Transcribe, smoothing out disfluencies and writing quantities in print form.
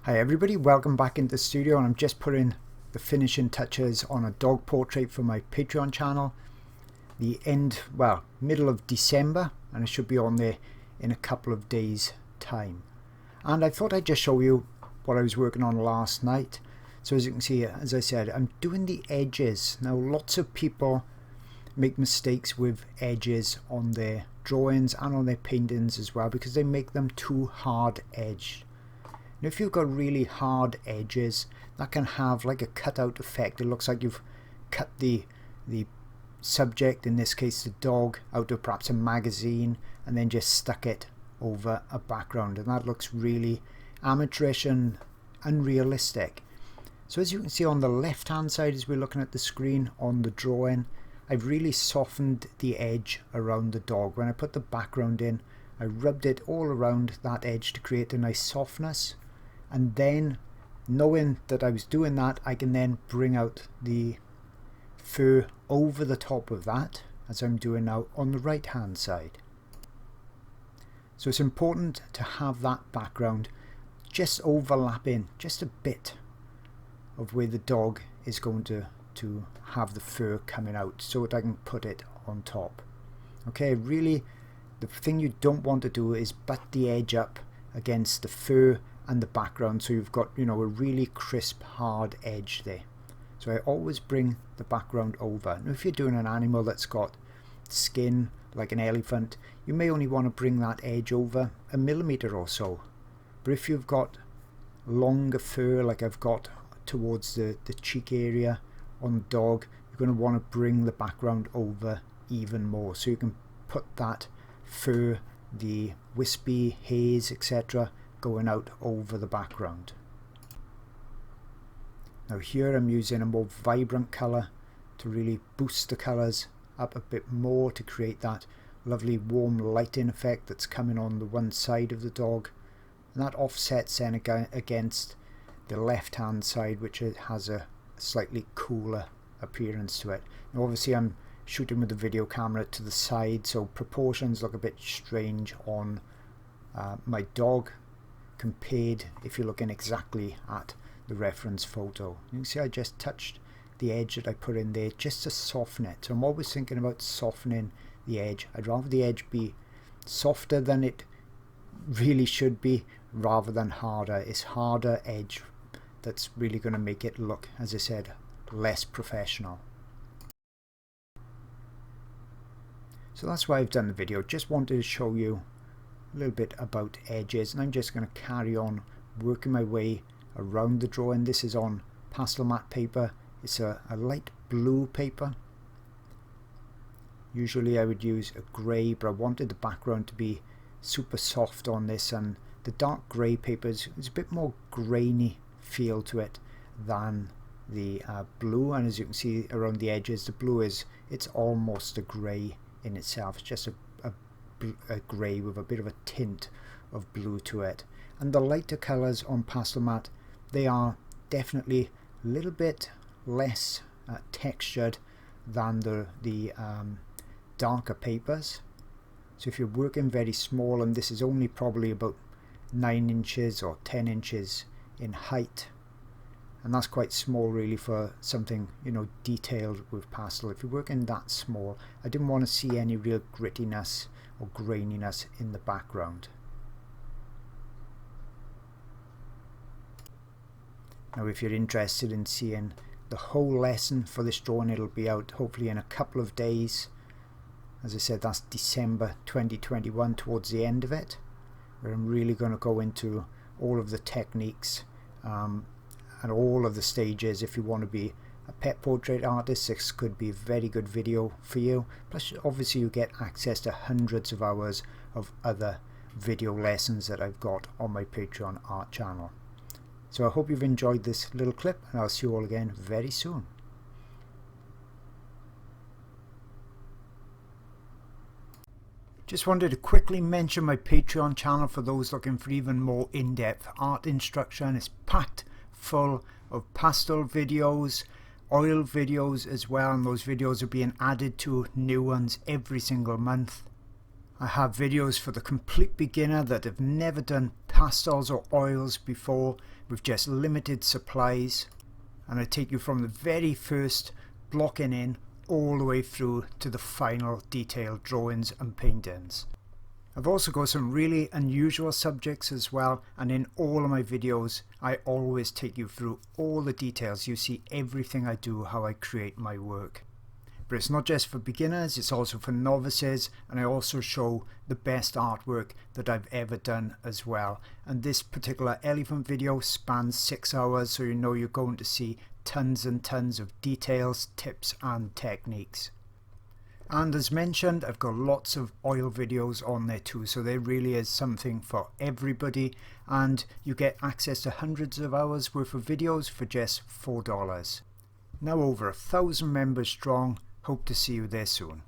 Hi everybody, welcome back into the studio, and I'm just putting the finishing touches on a dog portrait for my Patreon channel. Middle of December, and it should be on there in a couple of days time. And I thought I'd just show you what I was working on last night. So as you can see, as I said, I'm doing the edges. Now lots of people make mistakes with edges on their drawings and on their paintings as well, because they make them too hard edged. Now if you've got really hard edges, that can have like a cutout effect. It looks like you've cut the subject, in this case the dog, out of perhaps a magazine and then just stuck it over a background, and that looks really amateurish and unrealistic. So as you can see on the left hand side, as we're looking at the screen on the drawing, I've really softened the edge around the dog. When I put the background in, I rubbed it all around that edge to create a nice softness. And then, knowing that I was doing that, I can then bring out the fur over the top of that, as I'm doing now on the right hand side. So it's important to have that background just overlapping just a bit of where the dog is going to have the fur coming out, so that I can put it on top. Okay, really the thing you don't want to do is butt the edge up against the fur and the background, so you've got, you know, a really crisp hard edge there. So I always bring the background over. Now if you're doing an animal that's got skin like an elephant, you may only want to bring that edge over a millimeter or so. But if you've got longer fur like I've got towards the cheek area on the dog, you're going to want to bring the background over even more, so you can put that fur, the wispy haze, etc., going out over the background. Now here I'm using a more vibrant colour to really boost the colours up a bit more, to create that lovely warm lighting effect that's coming on the one side of the dog, and that offsets then against the left hand side, which has a slightly cooler appearance to it. Now obviously I'm shooting with the video camera to the side, so proportions look a bit strange on my dog compared if you're looking exactly at the reference photo. You can see I just touched the edge that I put in there just to soften it. So I'm always thinking about softening the edge. I'd rather the edge be softer than it really should be, rather than harder. It's harder edge that's really going to make it look, as I said, less professional. So that's why I've done the video. Just wanted to show you a little bit about edges, and I'm just going to carry on working my way around the drawing. This is on pastel matte paper. It's a light blue paper. Usually I would use a grey, but I wanted the background to be super soft on this, and the dark grey paper is a bit more grainy feel to it than the blue. And as you can see around the edges, the blue it's almost a grey in itself. It's just a grey with a bit of a tint of blue to it. And the lighter colours on pastel matte, they are definitely a little bit less textured than the darker papers. So if you're working very small, and this is only probably about 9 inches or 10 inches in height, and that's quite small really for something, you know, detailed with pastel. If you're working that small, I didn't want to see any real grittiness or graininess in the background. Now if you're interested in seeing the whole lesson for this drawing, it'll be out hopefully in a couple of days. As I said, that's December 2021, towards the end of it, where I'm really going to go into all of the techniques and all of the stages. If you want to be a pet portrait artist, this could be a very good video for you. Plus obviously you get access to hundreds of hours of other video lessons that I've got on my Patreon art channel. So I hope you've enjoyed this little clip, and I'll see you all again very soon. Just wanted to quickly mention my Patreon channel for those looking for even more in-depth art instruction. It's packed full of pastel videos, oil videos as well, and those videos are being added to new ones every single month. I have videos for the complete beginner that have never done pastels or oils before with just limited supplies, and I take you from the very first blocking in all the way through to the final detailed drawings and paintings. I've also got some really unusual subjects as well, and in all of my videos I always take you through all the details. You see everything I do, how I create my work. But it's not just for beginners, it's also for novices, and I also show the best artwork that I've ever done as well. And this particular elephant video spans 6 hours, so you know you're going to see tons and tons of details, tips and techniques. And as mentioned, I've got lots of oil videos on there too, so there really is something for everybody, and you get access to hundreds of hours worth of videos for just $4. Now over 1,000 members strong. Hope to see you there soon.